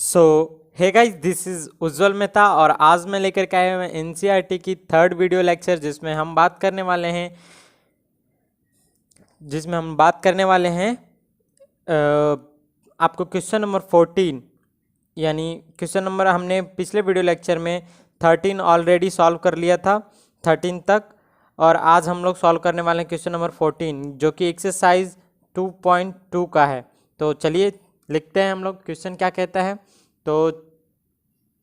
So hey guys, this is Ujjwal Mehta और आज मैं लेकर के आया हूँ एनसीईआरटी की थर्ड वीडियो लेक्चर जिसमें हम बात करने वाले हैं आपको क्वेश्चन नंबर 14 यानी क्वेश्चन नंबर हमने पिछले वीडियो लेक्चर में 13 ऑलरेडी सॉल्व कर लिया था 13 तक। और आज हम लोग सॉल्व करने वाले हैं क्वेश्चन नंबर 14 जो कि एक्सरसाइज 2.2 का है। तो चलिए लिखते हैं हम लोग क्वेश्चन क्या कहता है। तो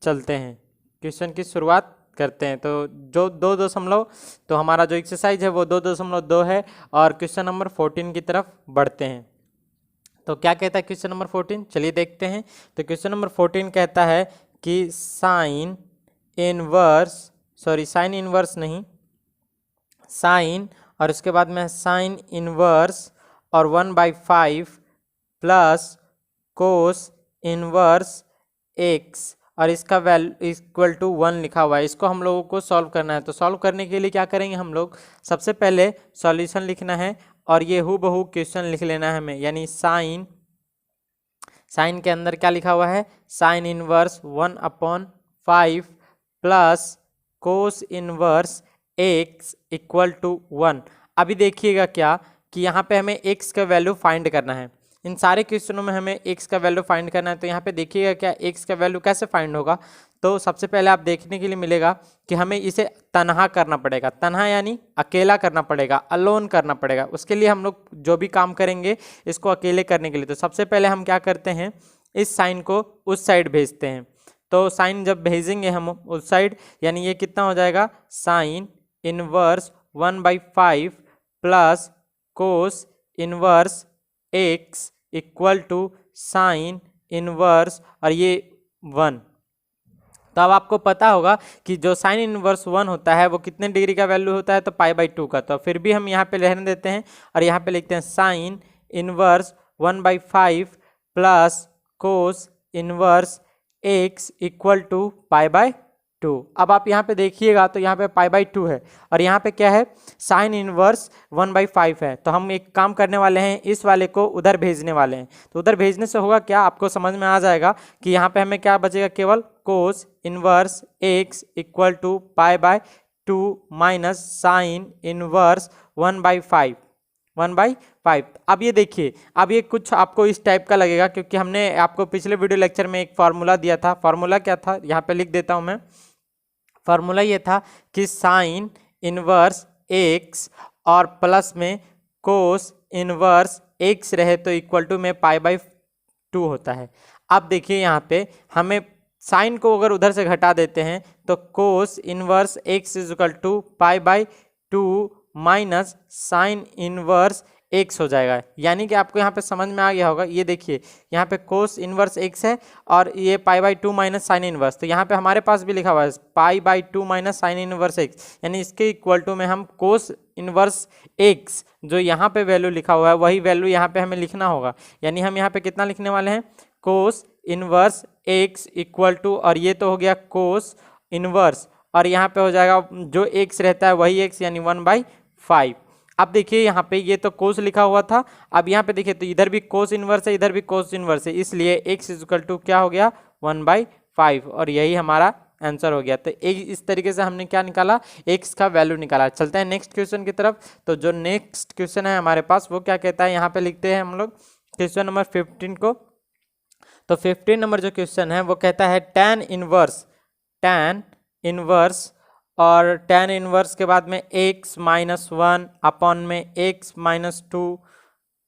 चलते हैं क्वेश्चन की शुरुआत करते हैं। तो जो 2.2 तो हमारा जो एक्सरसाइज है वो 2.2 है और क्वेश्चन नंबर 14 की तरफ बढ़ते हैं। तो क्या कहता है क्वेश्चन नंबर 14, चलिए देखते हैं। तो क्वेश्चन नंबर 14 कहता है कि साइन और उसके बाद में साइन इनवर्स और 1/5 प्लस कोस इनवर्स एक्स और इसका वैल्यू इक्वल टू 1 लिखा हुआ है। इसको हम लोगों को सॉल्व करना है। तो सॉल्व करने के लिए क्या करेंगे हम लोग, सबसे पहले सॉल्यूशन लिखना है और ये हूबहू क्वेश्चन लिख लेना है हमें। यानी साइन के अंदर क्या लिखा हुआ है, sine inverse 1/5 plus cos inverse x equal to 1। अभी देखिएगा क्या कि यहाँ पे हमें एक्स का वैल्यू फाइंड करना है। इन सारे क्वेश्चनों में हमें एक्स का वैल्यू फाइंड करना है। तो यहाँ पे देखिएगा क्या एक्स का वैल्यू कैसे फाइंड होगा। तो सबसे पहले आप देखने के लिए मिलेगा कि हमें इसे तनहा करना पड़ेगा। तनहा यानी अकेला करना पड़ेगा, अलोन करना पड़ेगा। उसके लिए हम लोग जो भी काम करेंगे इसको अकेले करने के लिए, तो सबसे पहले हम क्या करते हैं, इस साइन को उस साइड भेजते हैं। तो साइन जब भेजेंगे हम उस साइड, यानी ये कितना हो जाएगा, sine inverse 1/5 plus cos inverse x equal to sine inverse और ये 1। तो अब आपको पता होगा कि जो साइन इनवर्स 1 होता है वो कितने डिग्री का वैल्यू होता है, तो π/2 का। तो फिर भी हम यहाँ पे रहने देते हैं और यहाँ पे लिखते हैं sine inverse 1/5 plus cos inverse x equal to π/2। अब आप यहाँ पे देखिएगा तो यहाँ पे π/2 है और यहाँ पे क्या है, साइन इनवर्स 1/5 है। तो हम एक काम करने वाले हैं, इस वाले को उधर भेजने वाले हैं। तो उधर भेजने से होगा क्या, आपको समझ में आ जाएगा कि यहाँ पे हमें क्या बचेगा, केवल cos inverse x equal to π/2 minus sine inverse 1/5। अब ये देखिए, अब ये कुछ आपको इस टाइप का लगेगा क्योंकि हमने आपको पिछले वीडियो लेक्चर में एक फार्मूला दिया था। फार्मूला क्या था, यहाँ पे लिख देता हूँ मैं। फार्मूला ये था कि साइन इनवर्स एक्स और प्लस में कोस इनवर्स एक्स रहे तो इक्वल टू में π/2 होता है। अब देखिए यहाँ पे हमें साइन को अगर उधर से घटा देते हैं तो cos inverse x is equal to π/2 minus sine inverse x हो जाएगा। यानी कि आपको यहाँ पे समझ में आ गया होगा। ये देखिए यहाँ पे कोस इनवर्स एक्स है और ये π/2 माइनस साइन इनवर्स। तो यहाँ पे हमारे पास भी लिखा हुआ है π/2 माइनस साइन इनवर्स एक्स, यानी इसके इक्वल टू में हम कोस इनवर्स एक्स जो यहाँ पे वैल्यू लिखा हुआ है वही वैल्यू यहाँ पे हमें लिखना होगा। यानी हम यहाँ पे कितना लिखने वाले हैं, cos inverse x equal to, और ये तो हो गया कोस इनवर्स और यहाँ पे हो जाएगा जो एक्स रहता है वही एक्स, यानी 1/5। अब देखिए यहाँ पे ये तो कोस लिखा हुआ था, अब यहाँ पे देखिए तो इधर भी कोस इनवर्स है इधर भी कोस इनवर्स है, इसलिए x इज इक्वल टू क्या हो गया, 1/5 और यही हमारा आंसर हो गया। तो इस तरीके से हमने क्या निकाला, x का वैल्यू निकाला। चलते हैं नेक्स्ट क्वेश्चन की तरफ। तो जो नेक्स्ट क्वेश्चन है हमारे पास वो क्या कहता है, यहाँ पे लिखते हैं हम लोग क्वेश्चन नंबर 15 को। तो 15 नंबर जो क्वेश्चन है वो कहता है tan इनवर्स और tan इनवर्स के बाद में x-1 अपॉन में x-2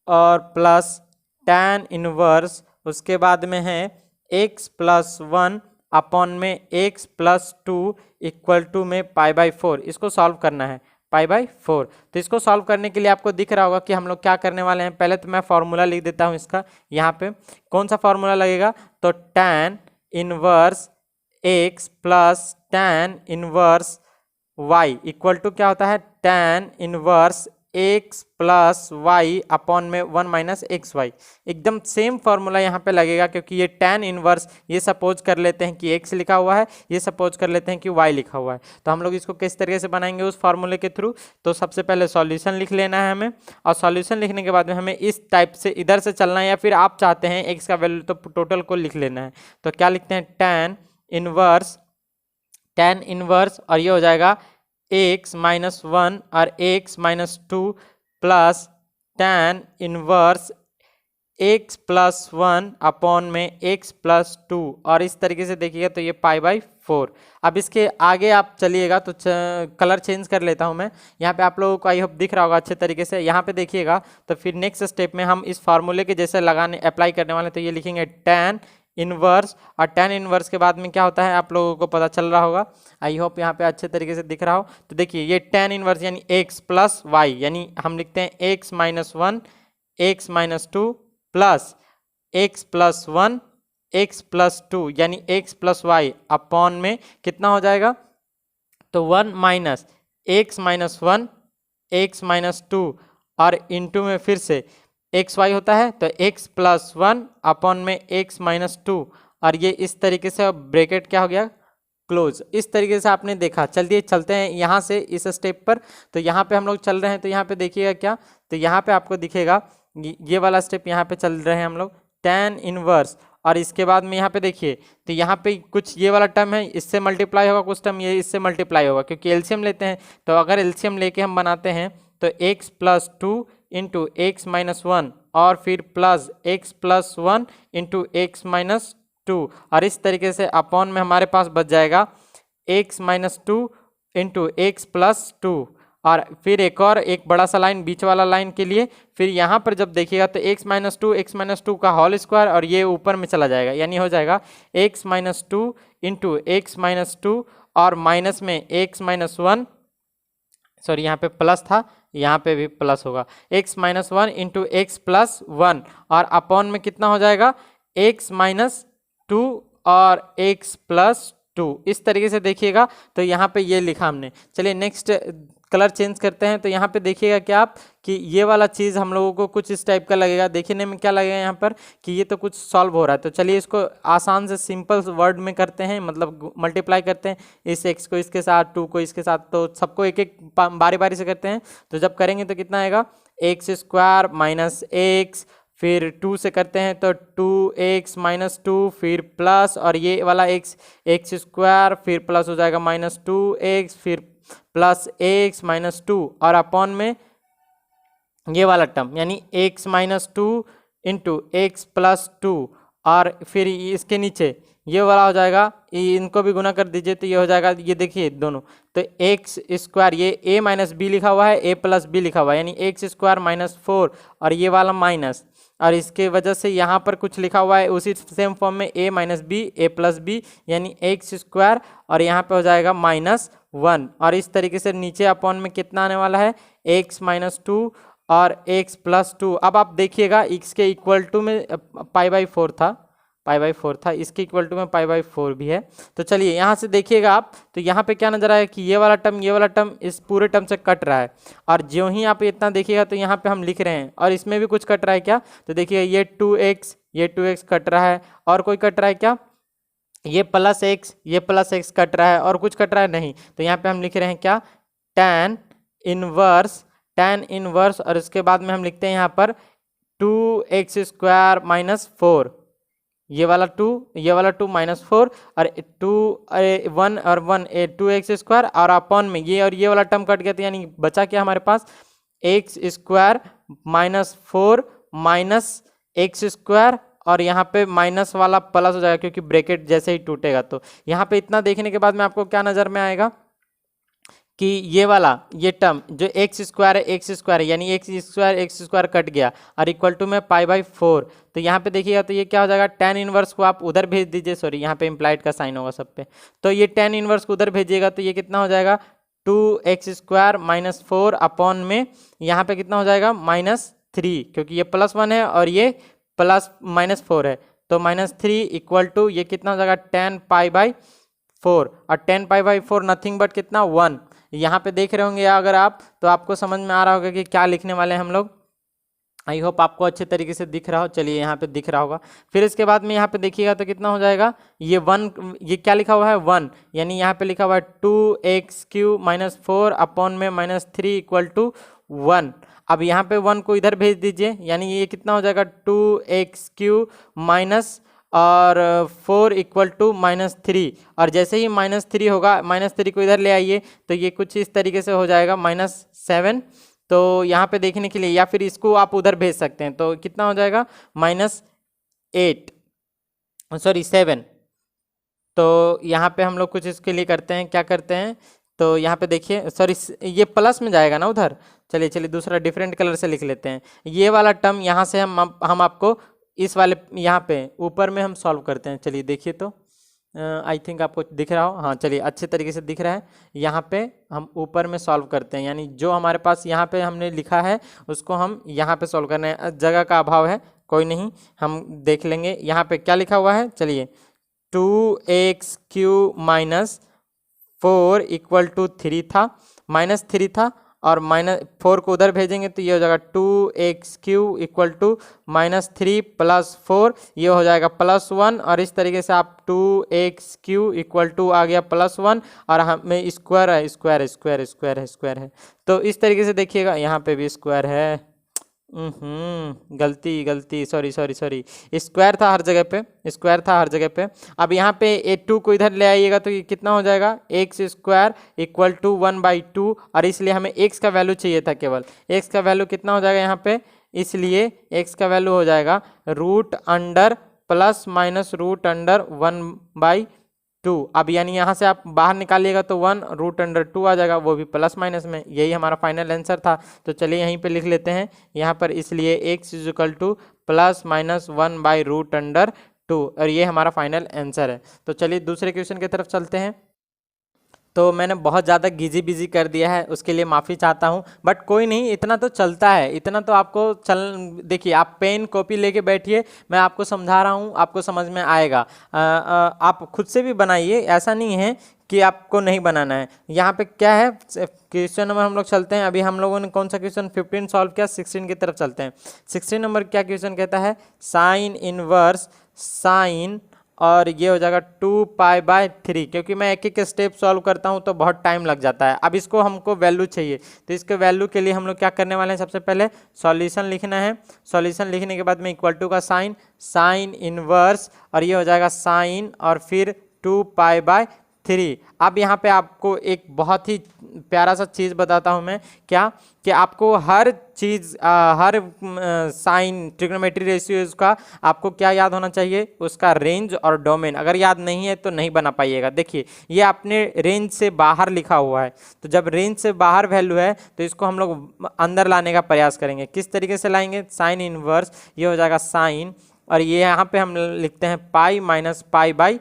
और प्लस tan इनवर्स, उसके बाद में है x+1 अपॉन में x+2 इक्वल टू में π/4। इसको सॉल्व करना है π/4। तो इसको सॉल्व करने के लिए आपको दिख रहा होगा कि हम लोग क्या करने वाले हैं। पहले तो मैं फॉर्मूला लिख देता हूँ इसका। यहाँ पे कौन सा फॉर्मूला लगेगा, तो tan inverse x plus tan inverse y equal to क्या होता है, tan inverse X plus Y upon में 1 माइनस एक्स वाई। एकदम सेम फॉर्मूला यहाँ पे लगेगा, क्योंकि ये tan इनवर्स, ये सपोज कर लेते हैं कि x लिखा हुआ है, ये सपोज कर लेते हैं कि y लिखा हुआ है। तो हम लोग इसको किस तरीके से बनाएंगे उस फार्मूले के थ्रू। तो सबसे पहले सॉल्यूशन लिख लेना है हमें, और सॉल्यूशन लिखने के बाद में हमें इस टाइप से इधर से चलना है, या फिर आप चाहते हैं x का वैल्यू तो टोटल को लिख लेना है। तो क्या लिखते हैं, tan इनवर्स और ये हो जाएगा x माइनस 1 और x minus 2 plus tan inverse x plus 1 upon में x प्लस 2, और इस तरीके से देखिएगा तो ये π/4। अब इसके आगे आप चलिएगा तो कलर चेंज कर लेता हूँ मैं। यहाँ पे आप लोगों को आई होप दिख रहा होगा अच्छे तरीके से। यहाँ पे देखिएगा तो फिर नेक्स्ट स्टेप में हम इस फार्मूले के जैसे लगाने अप्लाई करने वाले, तो ये लिखेंगे tan इनवर्स, और tan इनवर्स के बाद में क्या होता है आप लोगों को पता चल रहा होगा, आई होप यहाँ पे अच्छे तरीके से दिख रहा हो। तो देखिए ये tan इनवर्स यानी x प्लस वाई, यानी हम लिखते हैं x minus 1 x minus 2 plus x plus 1 x plus 2 यानी x प्लस वाई अपॉन में कितना हो जाएगा, तो 1 minus x minus 1 x minus 2 और इंटू में फिर से एक्स वाई होता है, तो x प्लस 1 अपॉन में x माइनस 2, और ये इस तरीके से ब्रैकेट क्या हो गया, क्लोज। इस तरीके से आपने देखा। चलिए चलते हैं यहाँ से इस स्टेप पर। तो यहाँ पे हम लोग चल रहे हैं, तो यहाँ पे देखिएगा क्या, तो यहाँ पे आपको दिखेगा ये वाला स्टेप यहाँ पे चल रहे हैं हम लोग, tan इनवर्स, और इसके बाद में यहाँ पे देखिए तो यहाँ पे कुछ ये वाला टर्म है, इससे मल्टीप्लाई होगा, कुछ टर्म ये इससे मल्टीप्लाई होगा, क्योंकि एलसीएम लेते हैं। तो अगर एलसीएम लेके हम बनाते हैं तो x plus 2 into x minus 1 और फिर plus x plus 1 into x minus 2, और इस तरीके से अपॉन में हमारे पास बच जाएगा x minus 2 into x plus 2, और फिर एक बड़ा सा लाइन बीच वाला लाइन के लिए। फिर यहाँ पर जब देखिएगा तो x माइनस 2 का होल स्क्वायर, और ये ऊपर में चला जाएगा, यानी हो जाएगा x minus 2 into x minus 2 और माइनस में x माइनस 1, सॉरी यहाँ पे प्लस था, यहाँ पे भी प्लस होगा, x minus 1 into x plus 1, और अपॉन में कितना हो जाएगा x माइनस 2 और x प्लस 2। इस तरीके से देखिएगा तो यहाँ पे ये लिखा हमने। चलिए नेक्स्ट कलर चेंज करते हैं। तो यहाँ पे देखिएगा क्या आप कि ये वाला चीज़ हम लोगों को कुछ इस टाइप का लगेगा, देखने में क्या लगेगा यहाँ पर कि ये तो कुछ सॉल्व हो रहा है। तो चलिए इसको आसान से सिंपल वर्ड में करते हैं, मतलब मल्टीप्लाई करते हैं इस x को इसके साथ, 2 को इसके साथ, तो सबको एक एक बारी बारी से करते हैं। तो जब करेंगे तो कितना आएगा, एक्स स्क्वायर माइनस एक्स, फिर 2 से करते हैं तो 2x माइनस 2, फिर प्लस, और ये वाला एक्स स्क्वायर, फिर प्लस हो जाएगा माइनस 2x, फिर प्लस x माइनस 2, और अपॉन में ये वाला टर्म यानी x minus 2 into x plus 2, और फिर इसके नीचे ये वाला हो जाएगा, इनको भी गुना कर दीजिए तो ये हो जाएगा, ये देखिए दोनों, तो एक्स स्क्वायर, ये a माइनस बी लिखा हुआ है, a प्लस बी लिखा हुआ है, यानी एक्स स्क्वायर माइनस 4, और ये वाला माइनस, और इसके वजह से यहाँ पर कुछ लिखा हुआ है उसी सेम फॉर्म में a minus B, a plus B, यानी एक्स स्क्वायर, और यहाँ पे हो जाएगा माइनस 1, और इस तरीके से नीचे अपॉन में कितना आने वाला है, x माइनस 2 और x प्लस 2। अब आप देखिएगा x के इक्वल टू में π/4 था, इसके इक्वल टू में π/4 भी है। तो चलिए यहाँ से देखिएगा आप, तो यहाँ पे क्या नजर आया कि ये वाला टर्म इस पूरे टर्म से कट रहा है, और ज्यों ही आप इतना देखिएगा तो यहाँ पे हम लिख रहे हैं, और इसमें भी कुछ कट रहा है क्या, तो देखिए ये 2x कट रहा है, और कोई कट रहा है क्या, ये प्लस x कट रहा है, और कुछ कट रहा है नहीं। तो यहाँ पे हम लिख रहे हैं क्या, tan इनवर्स, और इसके बाद में हम लिखते हैं यहाँ पर 2x स्क्वायर माइनस 4, ये वाला 2 माइनस 4, और 1 और 1 2x स्क्वायर, और अपॉन में ये और ये वाला टर्म कट गया, तो यानी बचा क्या हमारे पास, x square minus 4 minus x square, और यहाँ पे माइनस वाला प्लस हो जाएगा क्योंकि ब्रैकेट जैसे ही टूटेगा। तो यहाँ पे इतना देखने के बाद में आपको क्या नज़र में आएगा कि ये टर्म जो एक्स स्क्वायर है, यानी एक्स स्क्वायर कट गया, और इक्वल टू में π/4। तो यहाँ पे देखिएगा तो ये क्या हो जाएगा, tan इनवर्स को आप उधर भेज दीजिए, सॉरी यहाँ पे इम्प्लाइड का साइन होगा सब पे, तो ये tan इनवर्स को उधर भेजिएगा तो ये कितना हो जाएगा, 2x स्क्वायर माइनस 4 अपॉन में यहाँ पे कितना हो जाएगा, -3, क्योंकि ये +1 है और ये प्लस -4 है, तो -3 इक्वल टू ये कितना हो जाएगा, tan π/4, और tan π/4 नथिंग बट कितना, 1, यहाँ पे देख रहे होंगे अगर आप, तो आपको समझ में आ रहा होगा कि क्या लिखने वाले हैं हम लोग। आई होप आपको अच्छे तरीके से दिख रहा हो। चलिए यहाँ पे दिख रहा होगा। फिर इसके बाद में यहाँ पे देखिएगा तो कितना हो जाएगा, ये 1, ये क्या लिखा हुआ है 1, यानी यहाँ पे लिखा हुआ है 2x³ माइनस 4 अपॉन में माइनस 3 इक्वल टू 1। अब यहाँ पे 1 को इधर भेज दीजिए, यानी ये कितना हो जाएगा 2x³ माइनस और 4 इक्वल टू माइनस 3। और जैसे ही माइनस 3 होगा, माइनस 3 को इधर ले आइए तो ये कुछ इस तरीके से हो जाएगा -7। तो यहाँ पे देखने के लिए, या फिर इसको आप उधर भेज सकते हैं, तो कितना हो जाएगा -8, सॉरी 7। तो यहाँ पे हम लोग कुछ इसके लिए करते हैं, क्या करते हैं, तो यहाँ पे देखिए, सॉरी ये प्लस में जाएगा ना उधर। चलिए दूसरा डिफरेंट कलर से लिख लेते हैं। ये वाला टर्म यहाँ से हम आपको इस वाले यहाँ पे ऊपर में हम सॉल्व करते हैं। चलिए देखिए, तो आई थिंक आपको दिख रहा हो, हाँ चलिए अच्छे तरीके से दिख रहा है। यहाँ पे हम ऊपर में सॉल्व करते हैं, यानी जो हमारे पास यहाँ पे हमने लिखा है उसको हम यहाँ पे सॉल्व करना है। जगह का अभाव है, कोई नहीं, हम देख लेंगे। यहाँ पे क्या लिखा हुआ है, चलिए 2x³ माइनस 4 इक्वल टू 3 था, -3 था, और -4 को उधर भेजेंगे तो ये हो जाएगा 2x³ इक्वल टू -3 प्लस 4, ये हो जाएगा +1। और इस तरीके से आप 2x³ इक्वल टू आ गया +1, और हमें स्क्वायर है, स्क्वायर है। तो इस तरीके से देखिएगा, यहाँ पे भी स्क्वायर है, गलती, सॉरी, स्क्वायर था हर जगह पे, अब यहाँ पे a2 को इधर ले आइएगा तो ये कितना हो जाएगा, x² इक्वल टू 1/2। और इसलिए हमें x का वैल्यू चाहिए था, केवल x का वैल्यू कितना हो जाएगा यहाँ पे, इसलिए x का वैल्यू हो जाएगा √अंडर प्लस माइनस √1/2। अब यानी यहाँ से आप बाहर निकालिएगा तो 1 √2 आ जाएगा, वो भी प्लस माइनस में। यही हमारा फाइनल आंसर था। तो चलिए यहीं पे लिख लेते हैं यहाँ पर, इसलिए x इक्वल टू +-1/√2, और ये हमारा फाइनल आंसर है। तो चलिए दूसरे क्वेश्चन की तरफ चलते हैं। तो मैंने बहुत ज़्यादा गिजी बिजी कर दिया है, उसके लिए माफ़ी चाहता हूँ, बट कोई नहीं, इतना तो चलता है, इतना तो आपको देखिए, आप पेन कॉपी लेके बैठिए, मैं आपको समझा रहा हूँ, आपको समझ में आएगा। आप खुद से भी बनाइए, ऐसा नहीं है कि आपको नहीं बनाना है। यहाँ पे क्या है, क्वेश्चन नंबर हम लोग चलते हैं। अभी हम लोगों ने कौन सा क्वेश्चन 15 सॉल्व किया, 16 की तरफ चलते हैं। 16 नंबर क्या क्वेश्चन कहता है, साइन इनवर्स साइन, और ये हो जाएगा 2π/3। क्योंकि मैं एक एक स्टेप सॉल्व करता हूँ तो बहुत टाइम लग जाता है। अब इसको हमको वैल्यू चाहिए, तो इसके वैल्यू के लिए हम लोग क्या करने वाले हैं, सबसे पहले सॉल्यूशन लिखना है। सॉल्यूशन लिखने के बाद में इक्वल टू का साइन इनवर्स, और ये हो जाएगा साइन और फिर 2π/3। अब यहाँ पे आपको एक बहुत ही प्यारा सा चीज़ बताता हूँ मैं, क्या कि आपको हर चीज़, हर साइन ट्रिग्नोमेट्री रेशियोज का आपको क्या याद होना चाहिए, उसका रेंज और डोमेन। अगर याद नहीं है तो नहीं बना पाइएगा। देखिए ये आपने रेंज से बाहर लिखा हुआ है, तो जब रेंज से बाहर वैल्यू है तो इसको हम लोग अंदर लाने का प्रयास करेंगे। किस तरीके से लाएंगे, साइन इनवर्स, ये हो जाएगा साइन, और ये यहाँ पे हम लिखते हैं पाई माइनस π/3।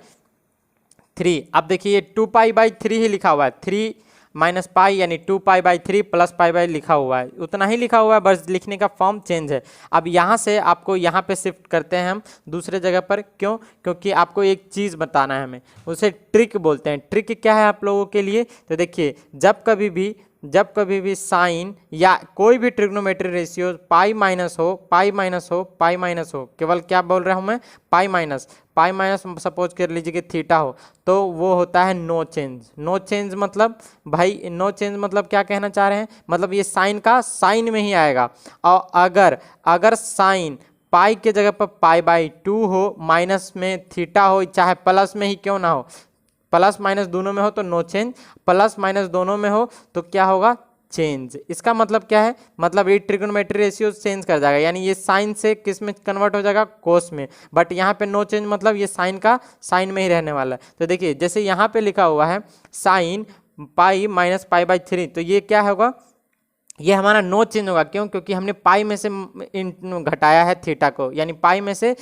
अब देखिए 2π/3 ही लिखा हुआ है, 3 माइनस पाई यानी 2π/3 प्लस π लिखा हुआ है, उतना ही लिखा हुआ है, बस लिखने का फॉर्म चेंज है। अब यहाँ से आपको यहाँ पे शिफ्ट करते हैं हम दूसरे जगह पर। क्यों, क्योंकि आपको एक चीज़ बताना है हमें, उसे ट्रिक बोलते हैं। ट्रिक क्या है आप लोगों के लिए, तो देखिए जब कभी भी साइन या कोई भी ट्रिग्नोमेट्री रेशियो पाई माइनस हो, केवल क्या बोल रहा हूँ मैं, पाई माइनस सपोज कर लीजिए कि थीटा हो, तो वो होता है नो चेंज। मतलब भाई नो चेंज मतलब क्या कहना चाह रहे हैं, मतलब ये साइन का साइन में ही आएगा। और अगर साइन पाई के जगह पर π/2 हो, माइनस में थीटा हो, चाहे प्लस में ही क्यों ना हो, प्लस माइनस दोनों में हो तो नो चेंज, प्लस माइनस दोनों में हो तो क्या होगा, चेंज। इसका मतलब क्या है, मतलब ये ट्रिग्नोमेट्री रेशियो चेंज कर जाएगा, यानी ये साइन से किस में कन्वर्ट हो जाएगा, कोस में। बट यहाँ पे नो चेंज मतलब ये साइन का साइन में ही रहने वाला है। तो देखिए जैसे यहाँ पे लिखा हुआ है साइन पाई माइनस π/3, तो ये क्या होगा, ये हमारा नो चेंज होगा। क्यों, क्योंकि हमने पाई में से घटाया है थीटा को, यानी पाई में से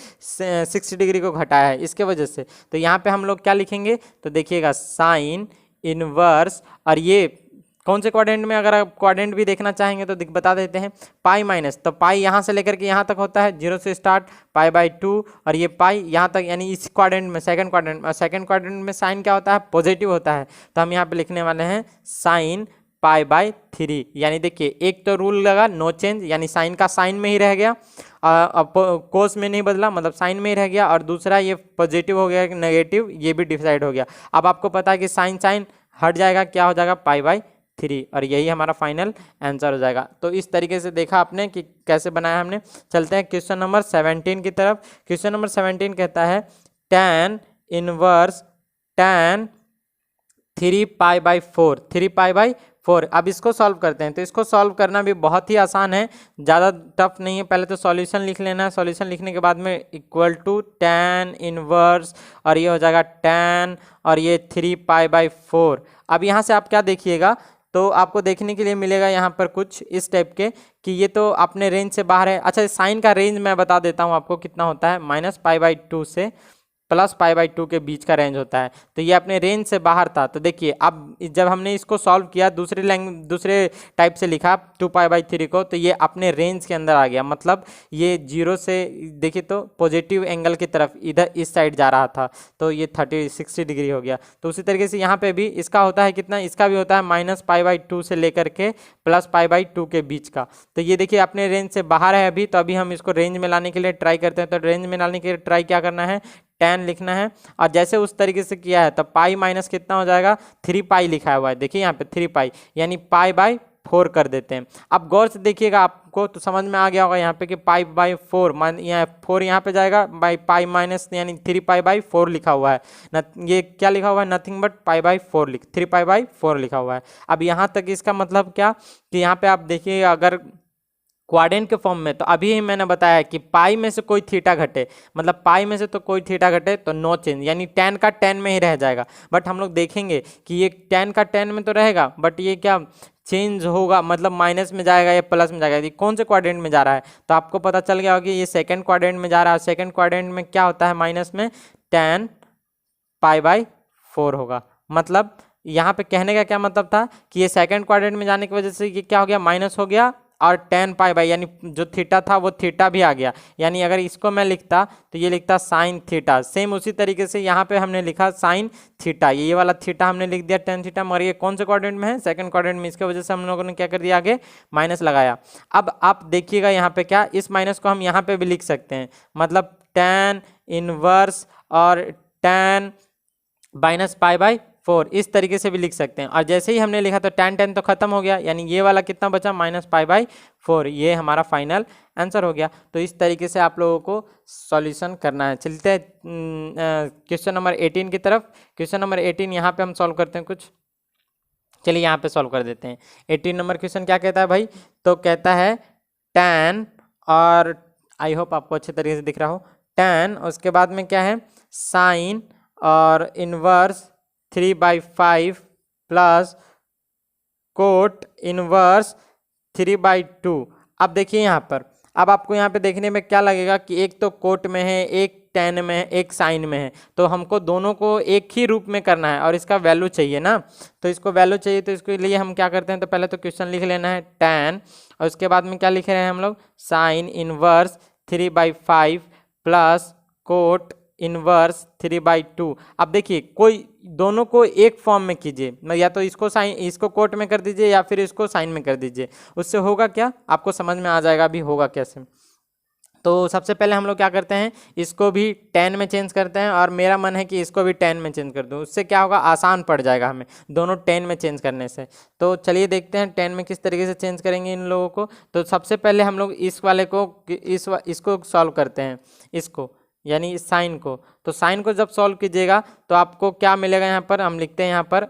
60 डिग्री को घटाया है, इसके वजह से। तो यहाँ पे हम लोग क्या लिखेंगे, तो देखिएगा साइन इनवर्स, और ये कौन से क्वाड्रेंट में, अगर आप क्वाड्रेंट भी देखना चाहेंगे तो बता देते हैं। पाई माइनस, तो पाई यहाँ से लेकर के यहाँ तक होता है, 0 से स्टार्ट पाई/2, और ये पाई यहाँ तक, यानी इस क्वाड्रेंट में, सेकंड क्वाड्रेंट में साइन क्या होता है, पॉजिटिव होता है। तो हम यहाँ पे लिखने वाले हैं साइन पाई/3। यानी देखिए एक तो रूल लगा नो चेंज, यानी साइन का साइन में ही रह गया, अब कोस में नहीं बदला, मतलब साइन में ही रह गया। और दूसरा ये पॉजिटिव हो गया कि नेगेटिव, ये भी डिसाइड हो गया। अब आपको पता है कि साइन साइन हट जाएगा, क्या हो जाएगा, पाई/3, और यही हमारा फाइनल आंसर हो जाएगा। तो इस तरीके से देखा आपने कि कैसे बनाया हमने। चलते हैं क्वेश्चन नंबर 17 की तरफ। क्वेश्चन नंबर 17 कहता है tan इनवर्स tan 3π/4, 3π/4। अब इसको सॉल्व करते हैं। तो इसको सॉल्व करना भी बहुत ही आसान है, ज़्यादा टफ नहीं है। पहले तो सॉल्यूशन लिख लेना है, सॉल्यूशन लिखने के बाद में इक्वल टू tan इनवर्स, और ये हो जाएगा tan, और ये 3π/4। अब यहाँ से आप क्या देखिएगा, तो आपको देखने के लिए मिलेगा यहाँ पर कुछ इस टाइप के कि ये तो अपने रेंज से बाहर है। अच्छा, साइन का रेंज मैं बता देता हूँ आपको कितना होता है, -π/2 से +π/2 के बीच का रेंज होता है। तो ये अपने रेंज से बाहर था। तो देखिए अब जब हमने इसको सॉल्व किया, दूसरे टाइप से लिखा 2π/3 को, तो ये अपने रेंज के अंदर आ गया। मतलब ये 0 से देखिए तो पॉजिटिव एंगल की तरफ इधर इस साइड जा रहा था, तो ये 60 डिग्री हो गया। तो उसी तरीके से यहाँ पे भी इसका होता है कितना, इसका भी होता है -π/2 से लेकर के +π/2 के बीच का। तो ये देखिए अपने रेंज से बाहर है अभी, तो अभी हम इसको रेंज में लाने के लिए ट्राई करते हैं। तो रेंज में लाने के लिए ट्राई क्या करना है, tan लिखना है, और जैसे उस तरीके से किया है तो पाई माइनस कितना हो जाएगा, 3π लिखा हुआ है, देखिए यहाँ पे 3π, यानी π/4 कर देते हैं। अब गौर से देखिएगा, आपको तो समझ में आ गया होगा यहाँ पे कि π/4 मान, यहाँ 4 यहाँ पे जाएगा, पाई माइनस यानी 3π/4 लिखा हुआ है न, ये क्या लिखा हुआ है, नथिंग बट π/4 3π/4 लिखा हुआ है। अब यहाँ तक इसका मतलब क्या कि यहाँ पे आप देखिए, अगर क्वाड्रेंट के फॉर्म में, तो अभी ही मैंने बताया कि पाई में से कोई थीटा घटे, मतलब पाई में से तो कोई थीटा घटे तो नो चेंज, यानी tan का tan में ही रह जाएगा। बट हम लोग देखेंगे कि ये tan का tan में तो रहेगा, बट ये क्या चेंज होगा, मतलब माइनस में जाएगा या प्लस में जाएगा। ये कौन से क्वाड्रेंट में जा रहा है, तो आपको पता चल गया होगा कि ये सेकंड क्वाड्रेंट में जा रहा है। सेकंड क्वाड्रेंट में क्या होता है, माइनस में tan π/4 होगा। मतलब यहाँ पे कहने का क्या मतलब था कि ये सेकंड क्वाड्रेंट में जाने की वजह से ये क्या हो गया, माइनस हो गया, और tan π/, यानी जो थीटा था वो थीटा भी आ गया। यानी अगर इसको मैं लिखता तो ये लिखता साइन थीटा। सेम उसी तरीके से यहाँ पे हमने लिखा साइन थीटा, ये वाला थीटा हमने लिख दिया tan थीटा, मगर ये कौन से क्वाड्रेंट में है, सेकंड क्वाड्रेंट में। इसके वजह से हम लोगों ने क्या कर दिया, आगे माइनस लगाया। अब आप देखिएगा यहाँ पे क्या, इस माइनस को हम यहाँ पे भी लिख सकते हैं, मतलब tan इनवर्स और tan -π/4 इस तरीके से भी लिख सकते हैं। और जैसे ही हमने लिखा तो tan तो खत्म हो गया, यानी ये वाला कितना बचा, -π/4, ये हमारा फाइनल आंसर हो गया। तो इस तरीके से आप लोगों को सॉल्यूशन करना है। चलते हैं क्वेश्चन नंबर 18 की तरफ। क्वेश्चन नंबर 18 यहाँ पे हम सॉल्व करते हैं कुछ, चलिए यहाँ पे सॉल्व कर देते हैं। 18 नंबर क्वेश्चन क्या कहता है भाई, तो कहता है tan, और आई होप आपको अच्छे तरीके से दिख रहा हो, tan, उसके बाद में क्या है, साइन और इनवर्स 3/5 प्लस कोट इनवर्स 3/2। अब देखिए यहाँ पर, अब आपको यहाँ पे देखने में क्या लगेगा कि एक तो कोट में है, एक tan में है, एक साइन में है, तो हमको दोनों को एक ही रूप में करना है और इसका वैल्यू चाहिए ना। तो इसको वैल्यू चाहिए, तो इसके लिए हम क्या करते हैं, तो पहले तो क्वेश्चन लिख लेना है tan, और उसके बाद में क्या लिख रहे हैं हम लोग, sign inverse 3/5 plus cot inverse 3/2। अब देखिए कोई दोनों को एक फॉर्म में कीजिए, या तो इसको साइन, इसको कोट में कर दीजिए, या फिर इसको साइन में कर दीजिए। उससे होगा क्या, आपको समझ में आ जाएगा अभी होगा कैसे। तो सबसे पहले हम लोग क्या करते हैं, इसको भी tan में चेंज करते हैं, और मेरा मन है कि इसको भी tan में चेंज कर दूं। उससे क्या होगा, आसान पड़ जाएगा हमें दोनों tan में चेंज करने से। तो चलिए देखते हैं tan में किस तरीके से चेंज करेंगे इन लोगों को। तो सबसे पहले हम लोग इस वाले को इसको सॉल्व करते हैं, इसको यानी इस साइन को। तो साइन को जब सॉल्व कीजिएगा तो आपको क्या मिलेगा, यहाँ पर हम लिखते हैं यहाँ पर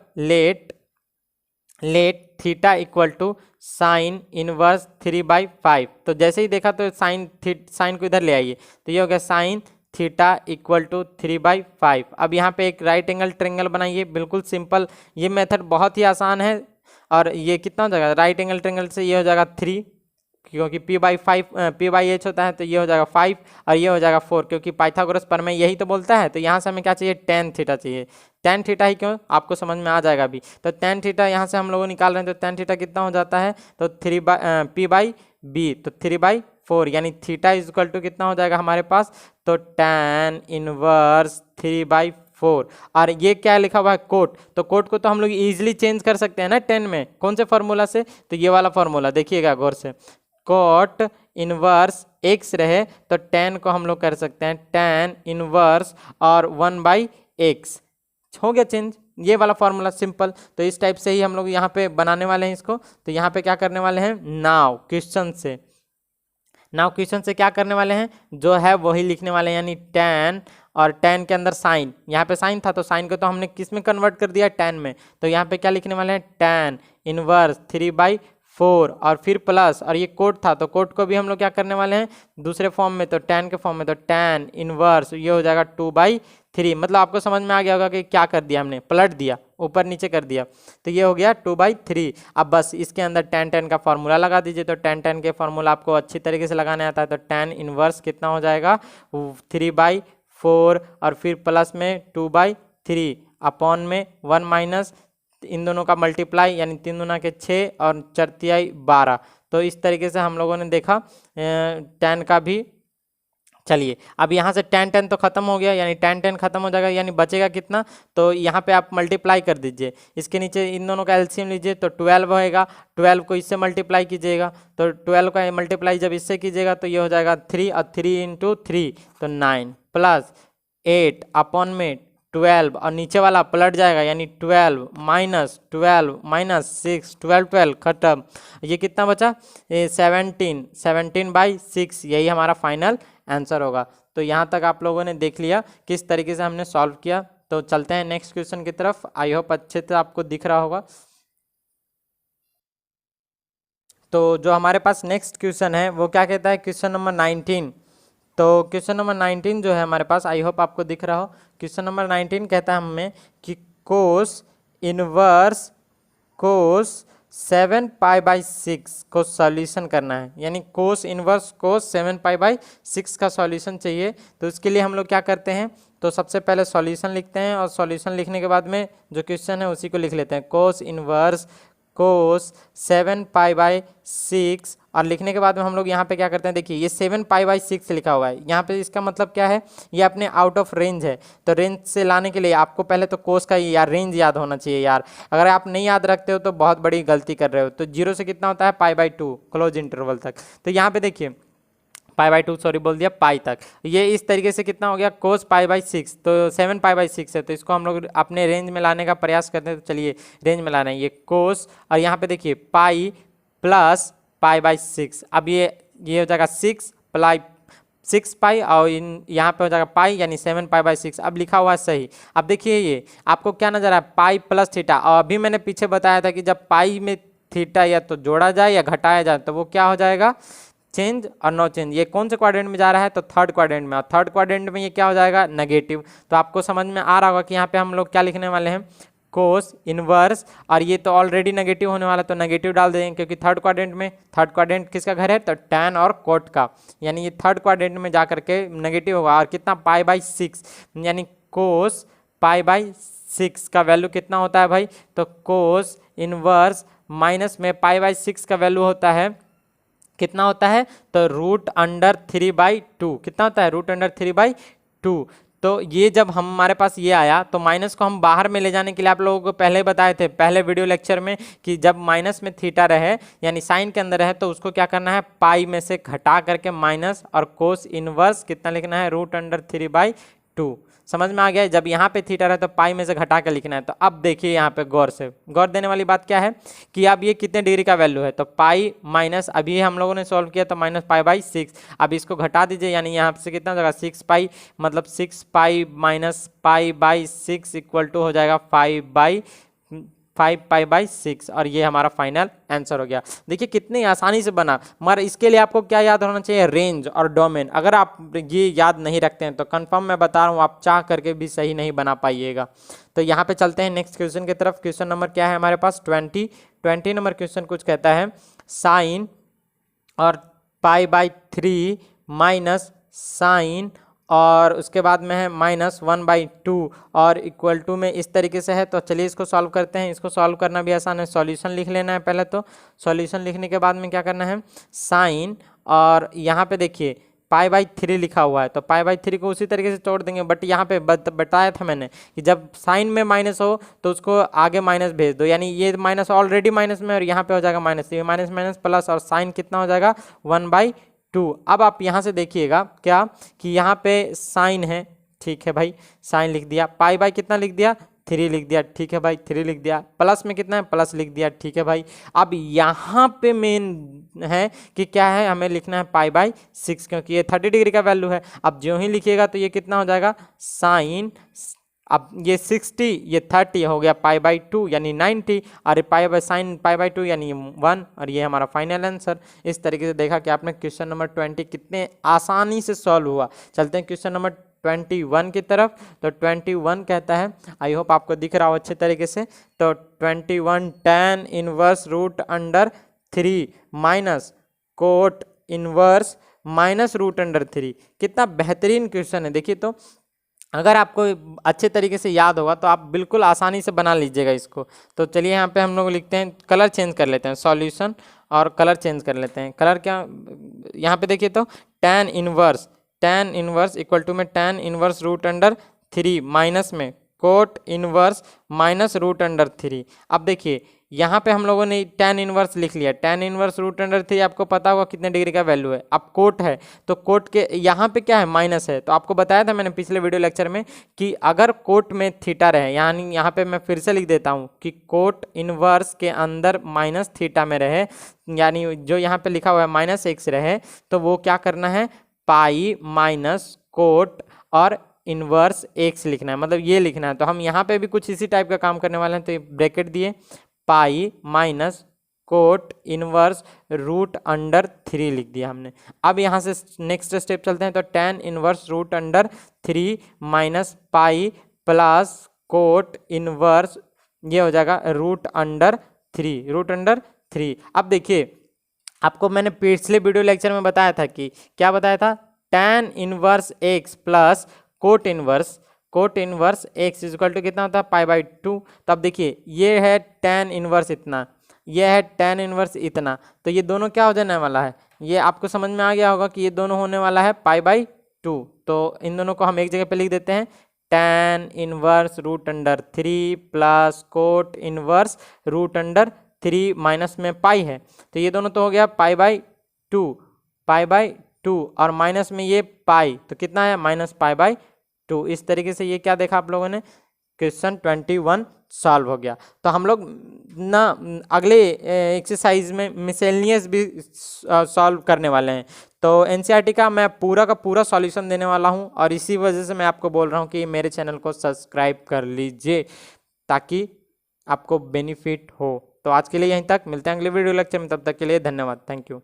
let theta equal to sine inverse 3/5। तो जैसे ही देखा तो साइन को इधर ले आइए, तो ये हो गया साइन थीटा इक्वल टू 3/5। अब यहाँ पे एक राइट एंगल ट्रायंगल बनाइए, बिल्कुल सिंपल, ये मेथड बहुत ही आसान है। और ये कितना हो जाएगा, राइट एंगल ट्रायंगल से ये हो जाएगा 3, क्योंकि P/H होता है तो ये हो जाएगा 5 और ये हो जाएगा 4, क्योंकि पाइथागोरस प्रमेय यही तो बोलता है। तो यहाँ से हमें क्या चाहिए, tan थीटा चाहिए। tan थीटा ही क्यों, आपको समझ में आ जाएगा अभी। तो tan थीटा यहाँ से हम लोग निकाल रहे हैं, तो tan थीटा कितना हो जाता है, तो P/B, तो 3/4 यानी थीटा इज इक्वल टू कितना हो जाएगा हमारे पास, तो tan इनवर्स 3/4। और ये क्या लिखा हुआ है, कोट, तो कोट को तो हम लोग इजीली चेंज कर सकते हैं ना 10 में, कौन से फार्मूला से, तो ये वाला फार्मूला देखिएगा गौर से, कोट इनवर्स x रहे तो tan को हम लोग कर सकते हैं tan इनवर्स और 1/x, हो गया चेंज, ये वाला फार्मूला सिंपल। तो इस टाइप से ही हम लोग यहाँ पे बनाने वाले हैं इसको। तो यहाँ पे क्या करने वाले हैं, नाउ क्वेश्चन से क्या करने वाले हैं, जो है वही लिखने वाले हैं, यानी tan और tan के अंदर साइन, यहाँ पे साइन था तो साइन को तो हमने किस में कन्वर्ट कर दिया, tan में। तो यहाँ पे क्या लिखने वाले हैं, tan इनवर्स 3/4 और फिर प्लस, और ये कोट था तो कोट को भी हम लोग क्या करने वाले हैं दूसरे फॉर्म में, तो tan के फॉर्म में, तो tan इनवर्स ये हो जाएगा 2/3। मतलब आपको समझ में आ गया होगा कि क्या कर दिया हमने, पलट दिया, ऊपर नीचे कर दिया, तो ये हो गया 2/3। अब बस इसके अंदर tan का फॉर्मूला लगा दीजिए। तो tan के फॉर्मूला आपको अच्छी तरीके से लगाने आता है। तो tan इनवर्स कितना हो जाएगा, 3/4 और फिर प्लस में 2/3 अपॉन में 1 माइनस इन दोनों का मल्टीप्लाई, यानी 3 दूना के 6 और 4 12। तो इस तरीके से हम लोगों ने देखा tan का भी। चलिए अब यहाँ से tan तो खत्म हो गया, यानी tan खत्म हो जाएगा, यानी बचेगा कितना, तो यहाँ पे आप मल्टीप्लाई कर दीजिए, इसके नीचे इन दोनों का एलसीएम लीजिए तो 12 होएगा, 12 को इससे मल्टीप्लाई कीजिएगा, तो 12 का मल्टीप्लाई जब इससे कीजिएगा तो ये हो जाएगा 3 और 3 × 3 तो 9 प्लस 8 अपॉन में 12 और नीचे वाला पलट जाएगा, यानी 12 माइनस 6, 12 खत्म, ये कितना बचा, 17/6, यही हमारा फाइनल आंसर होगा। तो यहाँ तक आप लोगों ने देख लिया किस तरीके से हमने सॉल्व किया। तो चलते हैं नेक्स्ट क्वेश्चन की तरफ। आई होप अच्छे से आपको दिख रहा होगा। तो जो हमारे पास नेक्स्ट क्वेश्चन है वो क्या कहता है, क्वेश्चन नंबर 19। तो क्वेश्चन नंबर 19 जो है हमारे पास, आई होप आपको दिख रहा हो। क्वेश्चन नंबर 19 कहता है हमें कि कोस इनवर्स कोस 7π/6 को सॉल्यूशन करना है, यानी कोस इनवर्स कोस 7π/6 का सॉल्यूशन चाहिए। तो उसके लिए हम लोग क्या करते हैं, तो सबसे पहले सॉल्यूशन लिखते हैं और सॉल्यूशन लिखने के बाद में जो क्वेश्चन है उसी को लिख लेते हैं, कोस इनवर्स कोस 7π/6, और लिखने के बाद में हम लोग यहाँ पे क्या करते हैं, देखिए ये 7π/6 लिखा हुआ है, यहाँ पे इसका मतलब क्या है, ये अपने आउट ऑफ रेंज है। तो रेंज से लाने के लिए आपको पहले तो कोस का यार रेंज याद होना चाहिए यार, अगर आप नहीं याद रखते हो तो बहुत बड़ी गलती कर रहे हो। तो 0 से कितना होता है π/2 क्लोज इंटरवल तक। तो यहाँ पे देखिए π/2 सॉरी बोल दिया, पाई तक, ये इस तरीके से कितना हो गया कोस π/6, तो 7π/6 है। तो इसको हम लोग अपने रेंज में लाने का प्रयास करते हैं। तो चलिए रेंज में लाना है, ये कोस और यहाँ पे देखिए पाई प्लस π/6, अब ये हो जाएगा 6π और यहाँ पे हो जाएगा पाई, यानी 7π/6। अब लिखा हुआ है सही। अब देखिए ये आपको क्या नजर आया, पाई प्लस थीटा, और अभी मैंने पीछे बताया था कि जब पाई में थीटा या तो जोड़ा जाए या घटाया जाए तो वो क्या हो जाएगा, चेंज और नो चेंज। ये कौन से क्वाड्रेंट में जा रहा है, तो थर्ड क्वाड्रेंट में, और थर्ड क्वाड्रेंट में ये क्या हो जाएगा, नेगेटिव। तो आपको समझ में आ रहा होगा कि यहाँ पे हम लोग क्या लिखने वाले हैं, कोस इनवर्स, और ये तो ऑलरेडी नेगेटिव होने वाला, तो नेगेटिव डाल देंगे क्योंकि थर्ड क्वाड्रेंट में, थर्ड क्वाड्रेंट किसका घर है, तो tan और कोट का, यानी ये थर्ड क्वाड्रेंट में जा करके नेगेटिव होगा। और कितना π/6, यानी कोस π/6 का वैल्यू कितना होता है भाई, तो कोस इनवर्स माइनस में π/6 का वैल्यू होता है, कितना होता है, तो √3/2, कितना होता है, √3/2। तो ये जब हमारे पास ये आया तो माइनस को हम बाहर में ले जाने के लिए आप लोगों को पहले बताए थे पहले वीडियो लेक्चर में कि जब माइनस में थीटा रहे यानी साइन के अंदर रहे तो उसको क्या करना है, पाई में से घटा करके माइनस और कोस इनवर्स कितना लिखना है, √3/2। समझ में आ गया। जब यहाँ पे थीटा रहे तो पाई में से घटा कर लिखना है। तो अब देखिए यहाँ पे गौर देने वाली बात क्या है कि अब ये कितने डिग्री का वैल्यू है, तो पाई माइनस, अभी हम लोगों ने सॉल्व किया तो -π/6। अब इसको घटा दीजिए, यानी यहाँ से कितना हो जाएगा 6π, मतलब 6π माइनस π/6 इक्वल टू हो जाएगा 5π/6, और ये हमारा फाइनल आंसर हो गया। देखिए कितनी आसानी से बना, मगर इसके लिए आपको क्या याद होना चाहिए, रेंज और डोमेन। अगर आप ये याद नहीं रखते हैं तो कंफर्म मैं बता रहा हूँ आप चाह करके भी सही नहीं बना पाइएगा। तो यहाँ पे चलते हैं नेक्स्ट क्वेश्चन की तरफ। क्वेश्चन नंबर क्या है हमारे पास, 20 नंबर क्वेश्चन कुछ कहता है, साइन और π/3 माइनस साइन, और उसके बाद में है -1/2 और इक्वल टू में इस तरीके से है। तो चलिए इसको सॉल्व करते हैं। इसको सॉल्व करना भी आसान है, सॉल्यूशन लिख लेना है पहले। तो सॉल्यूशन लिखने के बाद में क्या करना है, साइन, और यहाँ पे देखिए π/3 लिखा हुआ है, तो π/3 को उसी तरीके से तोड़ देंगे। बट यहाँ पे बताया था मैंने कि जब साइन में माइनस हो तो उसको आगे माइनस भेज दो, यानी ये माइनस ऑलरेडी माइनस में और यहाँ पे हो जाएगा माइनस, ये माइनस माइनस प्लस, और साइन कितना हो जाएगा 1/2। अब आप यहाँ से देखिएगा क्या कि यहाँ पे साइन है, ठीक है भाई, साइन लिख दिया, π/, कितना लिख दिया 3 लिख दिया, ठीक है भाई 3 लिख दिया, प्लस में कितना है प्लस लिख दिया, ठीक है भाई। अब यहाँ पे मेन है कि क्या है, हमें लिखना है π/6, क्योंकि ये 30 डिग्री का वैल्यू है। अब जो ही लिखिएगा तो ये कितना हो जाएगा साइन, अब ये 60, ये 30 हो गया π/2 यानी 90, और साइन π/2 यानी 1, और ये हमारा फाइनल आंसर। इस तरीके से देखा कि आपने क्वेश्चन नंबर 20 कितने आसानी से सॉल्व हुआ। चलते हैं क्वेश्चन नंबर 21 की तरफ। तो 21 कहता है, आई होप आपको दिख रहा हो अच्छे तरीके से। तो 21 tan inverse root under 3 minus cot inverse minus root under 3। कितना बेहतरीन क्वेश्चन है। देखिए, तो अगर आपको अच्छे तरीके से याद होगा तो आप बिल्कुल आसानी से बना लीजिएगा इसको। तो चलिए यहाँ पे हम लोग लिखते हैं, कलर चेंज कर लेते हैं, सॉल्यूशन और कलर चेंज कर लेते हैं। कलर क्या, यहाँ पे देखिए तो tan इनवर्स इक्वल टू में tan inverse root under 3 minus में cot inverse minus root under 3। अब देखिए यहाँ पे हम लोगों ने tan इनवर्स लिख लिया, tan इनवर्स रूट अंडर 3 आपको पता होगा कितने डिग्री का वैल्यू है। अब कोट है तो कोट के यहाँ पे क्या है माइनस है, तो आपको बताया था मैंने पिछले वीडियो लेक्चर में कि अगर कोट में थीटा रहे, यानी यहाँ पे मैं फिर से लिख देता हूँ कि कोट इनवर्स के अंदर माइनस थीटा में रहे, यानी जो यहाँ पे लिखा हुआ है -x रहे, तो वो क्या करना है पाई माइनस कोट और इनवर्स x लिखना है, मतलब ये लिखना है। तो हम यहाँ पे भी कुछ इसी टाइप का काम करने वाले हैं। तो ये ब्रैकेट दिए, pi minus cot inverse root under 3 लिख दिया हमने। अब यहाँ से नेक्स्ट स्टेप चलते हैं। तो tan inverse root under 3 minus pi plus cot inverse, ये हो जाएगा रूट अंडर 3। अब देखिए आपको मैंने पिछले वीडियो लेक्चर में बताया था कि क्या बताया था, tan inverse x plus cot inverse x equal to कितना होता है π/2। तो अब देखिए ये है tan इनवर्स इतना, ये है tan इनवर्स इतना, तो ये दोनों क्या हो जाने वाला है, ये आपको समझ में आ गया होगा कि ये दोनों होने वाला है π/2। तो इन दोनों को हम एक जगह पे लिख देते हैं, tan inverse root under 3 plus cot inverse root under 3 minus में पाई है, तो ये दोनों तो हो गया π/2 और माइनस में ये पाई, तो कितना है -π/2। इस तरीके से ये क्या देखा आप लोगों ने, क्वेश्चन 21 सॉल्व हो गया। तो हम लोग ना अगले एक्सरसाइज में मिसलेनियस भी सॉल्व करने वाले हैं। तो एनसीईआरटी का मैं पूरा का पूरा सॉल्यूशन देने वाला हूं, और इसी वजह से मैं आपको बोल रहा हूं कि मेरे चैनल को सब्सक्राइब कर लीजिए ताकि आपको बेनिफिट हो। तो आज के लिए यहीं तक, मिलते हैं अगले वीडियो लेक्चर में, तब तक के लिए धन्यवाद, थैंक यू।